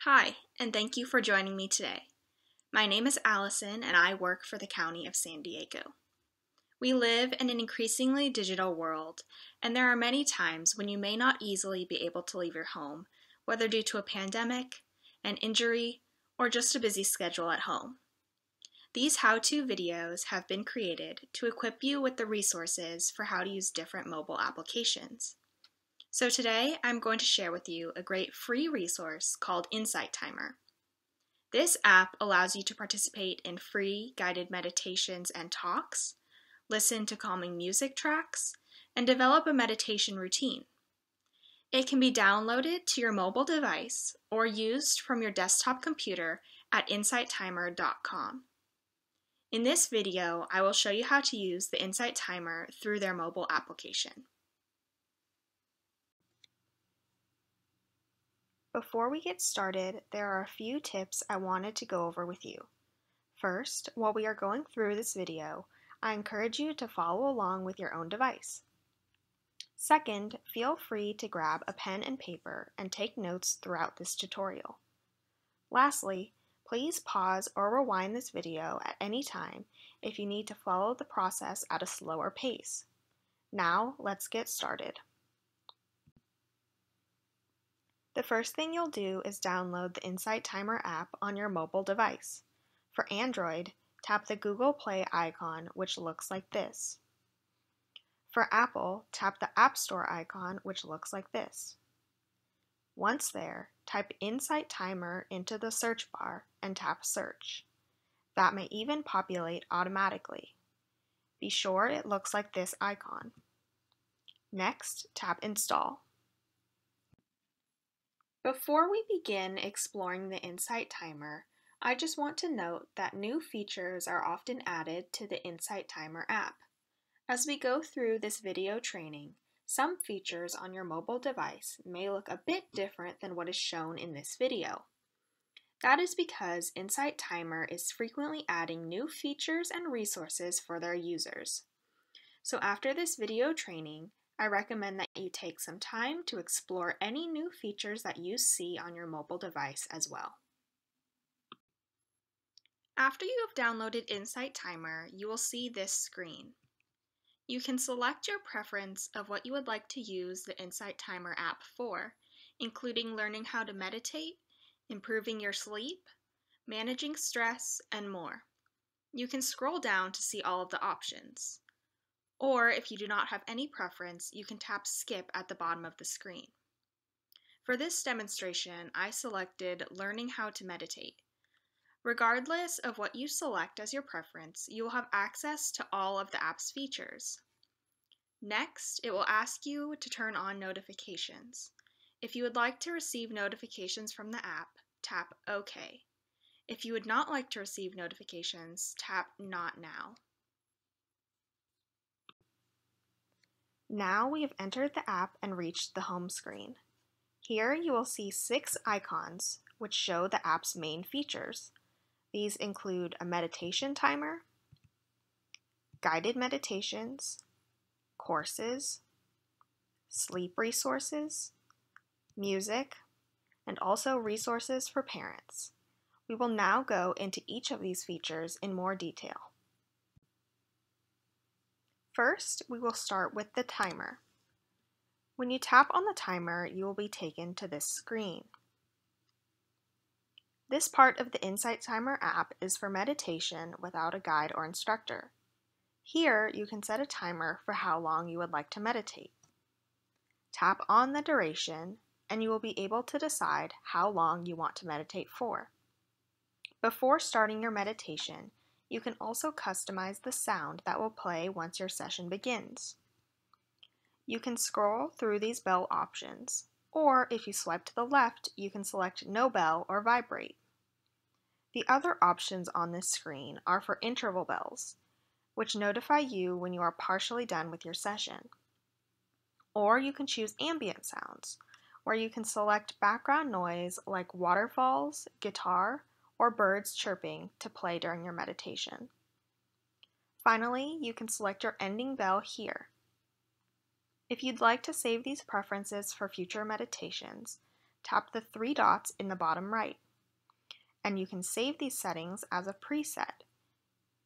Hi, and thank you for joining me today. My name is Allison, and I work for the County of San Diego. We live in an increasingly digital world, and there are many times when you may not easily be able to leave your home, whether due to a pandemic, an injury, or just a busy schedule at home. These how-to videos have been created to equip you with the resources for how to use different mobile applications. So today, I'm going to share with you a great free resource called Insight Timer. This app allows you to participate in free guided meditations and talks, listen to calming music tracks, and develop a meditation routine. It can be downloaded to your mobile device or used from your desktop computer at insighttimer.com. In this video, I will show you how to use the Insight Timer through their mobile application. Before we get started, there are a few tips I wanted to go over with you. First, while we are going through this video, I encourage you to follow along with your own device. Second, feel free to grab a pen and paper and take notes throughout this tutorial. Lastly, please pause or rewind this video at any time if you need to follow the process at a slower pace. Now, let's get started. The first thing you'll do is download the Insight Timer app on your mobile device. For Android, tap the Google Play icon, which looks like this. For Apple, tap the App Store icon, which looks like this. Once there, type Insight Timer into the search bar and tap Search. That may even populate automatically. Be sure it looks like this icon. Next, tap Install. Before we begin exploring the Insight Timer, I just want to note that new features are often added to the Insight Timer app. As we go through this video training, some features on your mobile device may look a bit different than what is shown in this video. That is because Insight Timer is frequently adding new features and resources for their users. So after this video training, I recommend that you take some time to explore any new features that you see on your mobile device as well. After you have downloaded Insight Timer, you will see this screen. You can select your preference of what you would like to use the Insight Timer app for, including learning how to meditate, improving your sleep, managing stress, and more. You can scroll down to see all of the options. Or if you do not have any preference, you can tap Skip at the bottom of the screen. For this demonstration, I selected Learning How to Meditate. Regardless of what you select as your preference, you will have access to all of the app's features. Next, it will ask you to turn on notifications. If you would like to receive notifications from the app, tap OK. If you would not like to receive notifications, tap Not Now. Now we have entered the app and reached the home screen. Here you will see 6 icons which show the app's main features. These include a meditation timer, guided meditations, courses, sleep resources, music, and also resources for parents. We will now go into each of these features in more detail. First, we will start with the timer. When you tap on the timer, you will be taken to this screen. This part of the Insight Timer app is for meditation without a guide or instructor. Here, you can set a timer for how long you would like to meditate. Tap on the duration, and you will be able to decide how long you want to meditate for. Before starting your meditation, you can also customize the sound that will play once your session begins. You can scroll through these bell options, or if you swipe to the left, you can select no bell or vibrate. The other options on this screen are for interval bells, which notify you when you are partially done with your session. Or you can choose ambient sounds, where you can select background noise like waterfalls, guitar, or birds chirping to play during your meditation. Finally, you can select your ending bell here. If you'd like to save these preferences for future meditations, tap the three dots in the bottom right, and you can save these settings as a preset.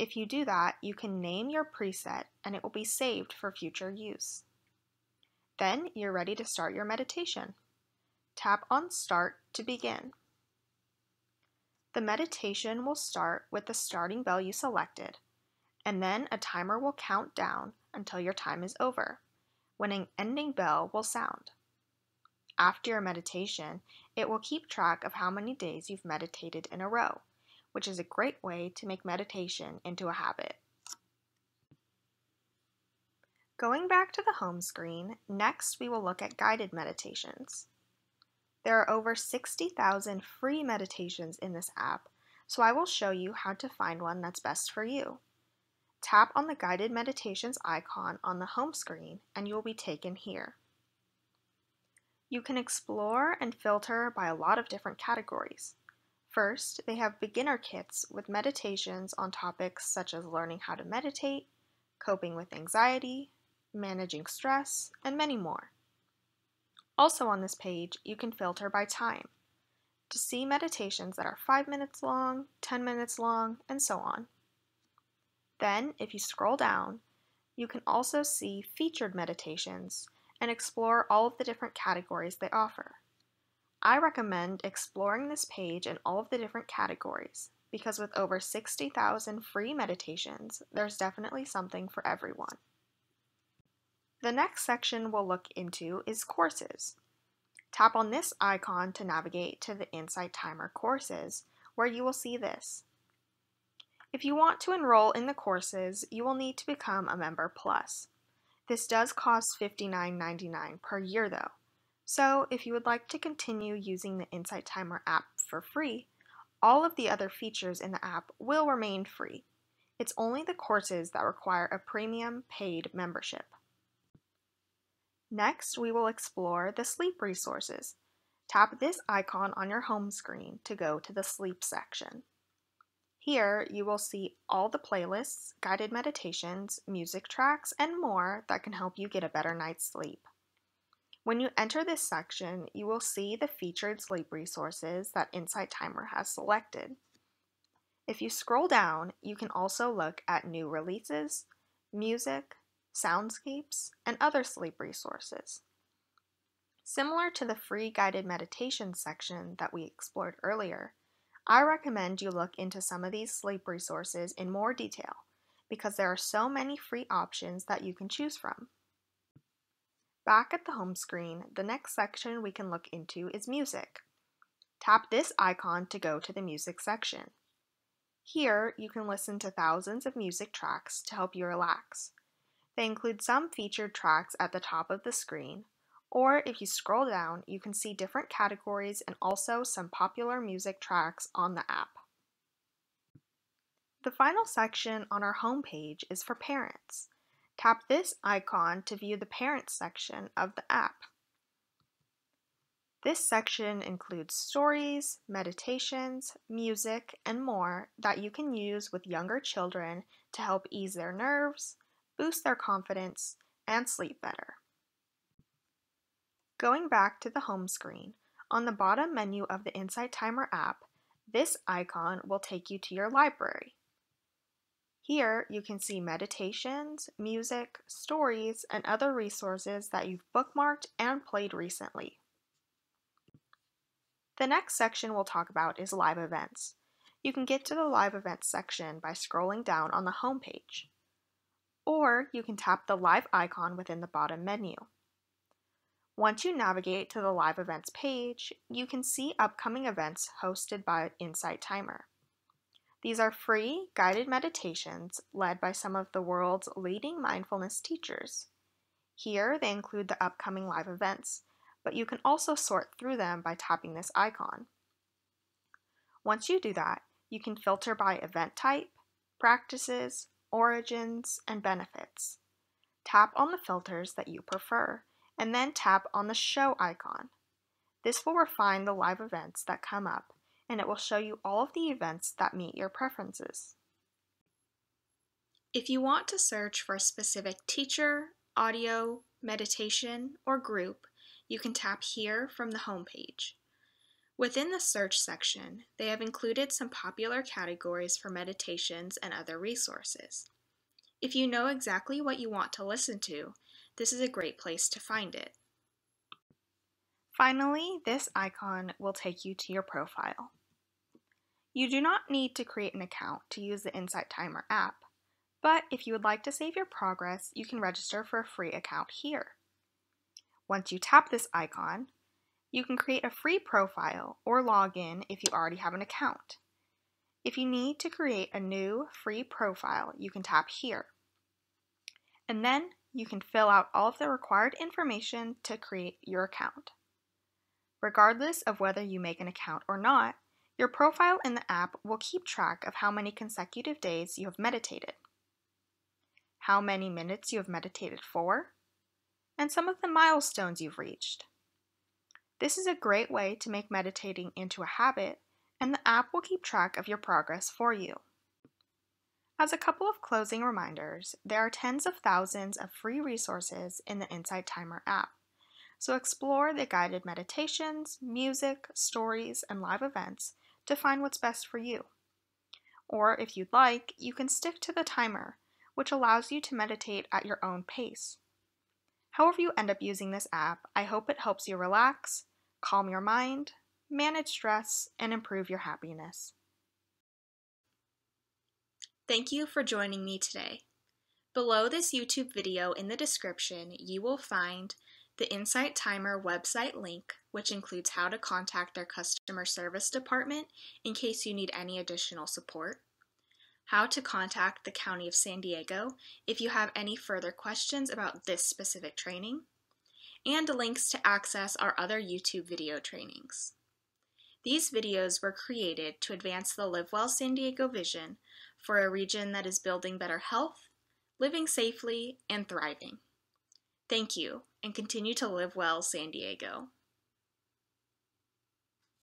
If you do that, you can name your preset and it will be saved for future use. Then you're ready to start your meditation. Tap on Start to begin. The meditation will start with the starting bell you selected, and then a timer will count down until your time is over, when an ending bell will sound. After your meditation, it will keep track of how many days you've meditated in a row, which is a great way to make meditation into a habit. Going back to the home screen, next we will look at guided meditations. There are over 60,000 free meditations in this app, so I will show you how to find one that's best for you. Tap on the guided meditations icon on the home screen and you will be taken here. You can explore and filter by a lot of different categories. First, they have beginner kits with meditations on topics such as learning how to meditate, coping with anxiety, managing stress, and many more. Also on this page, you can filter by time to see meditations that are 5 minutes long, 10 minutes long, and so on. Then, if you scroll down, you can also see featured meditations and explore all of the different categories they offer. I recommend exploring this page in all of the different categories because with over 60,000 free meditations, there's definitely something for everyone. The next section we'll look into is courses. Tap on this icon to navigate to the Insight Timer courses, where you will see this. If you want to enroll in the courses, you will need to become a Member Plus. This does cost $59.99 per year though, so if you would like to continue using the Insight Timer app for free, all of the other features in the app will remain free. It's only the courses that require a premium paid membership. Next, we will explore the sleep resources. Tap this icon on your home screen to go to the sleep section. Here, you will see all the playlists, guided meditations, music tracks, and more that can help you get a better night's sleep. When you enter this section, you will see the featured sleep resources that Insight Timer has selected. If you scroll down, you can also look at new releases, music, soundscapes, and other sleep resources. Similar to the free guided meditation section that we explored earlier, I recommend you look into some of these sleep resources in more detail because there are so many free options that you can choose from. Back at the home screen, the next section we can look into is music. Tap this icon to go to the music section. Here, you can listen to thousands of music tracks to help you relax. They include some featured tracks at the top of the screen, or if you scroll down, you can see different categories and also some popular music tracks on the app. The final section on our home page is for parents. Tap this icon to view the Parents section of the app. This section includes stories, meditations, music, and more that you can use with younger children to help ease their nerves, boost their confidence, and sleep better. Going back to the home screen, on the bottom menu of the Insight Timer app, this icon will take you to your library. Here you can see meditations, music, stories, and other resources that you've bookmarked and played recently. The next section we'll talk about is live events. You can get to the live events section by scrolling down on the home page. Or you can tap the live icon within the bottom menu. Once you navigate to the live events page, you can see upcoming events hosted by Insight Timer. These are free guided meditations led by some of the world's leading mindfulness teachers. Here they include the upcoming live events, but you can also sort through them by tapping this icon. Once you do that, you can filter by event type, practices, origins, and benefits. Tap on the filters that you prefer, and then tap on the show icon. This will refine the live events that come up, and it will show you all of the events that meet your preferences. If you want to search for a specific teacher, audio, meditation, or group, you can tap here from the home page. Within the search section, they have included some popular categories for meditations and other resources. If you know exactly what you want to listen to, this is a great place to find it. Finally, this icon will take you to your profile. You do not need to create an account to use the Insight Timer app, but if you would like to save your progress, you can register for a free account here. Once you tap this icon, you can create a free profile or log in if you already have an account. If you need to create a new free profile, you can tap here. And then you can fill out all of the required information to create your account. Regardless of whether you make an account or not, your profile in the app will keep track of how many consecutive days you have meditated, how many minutes you have meditated for, and some of the milestones you've reached. This is a great way to make meditating into a habit, and the app will keep track of your progress for you. As a couple of closing reminders, there are tens of thousands of free resources in the Insight Timer app, so explore the guided meditations, music, stories, and live events to find what's best for you. Or if you'd like, you can stick to the timer, which allows you to meditate at your own pace. However you end up using this app, I hope it helps you relax, calm your mind, manage stress, and improve your happiness. Thank you for joining me today. Below this YouTube video in the description, you will find the Insight Timer website link, which includes how to contact their customer service department in case you need any additional support, how to contact the County of San Diego if you have any further questions about this specific training, and links to access our other YouTube video trainings. These videos were created to advance the Live Well San Diego vision for a region that is building better health, living safely, and thriving. Thank you, and continue to live well, San Diego.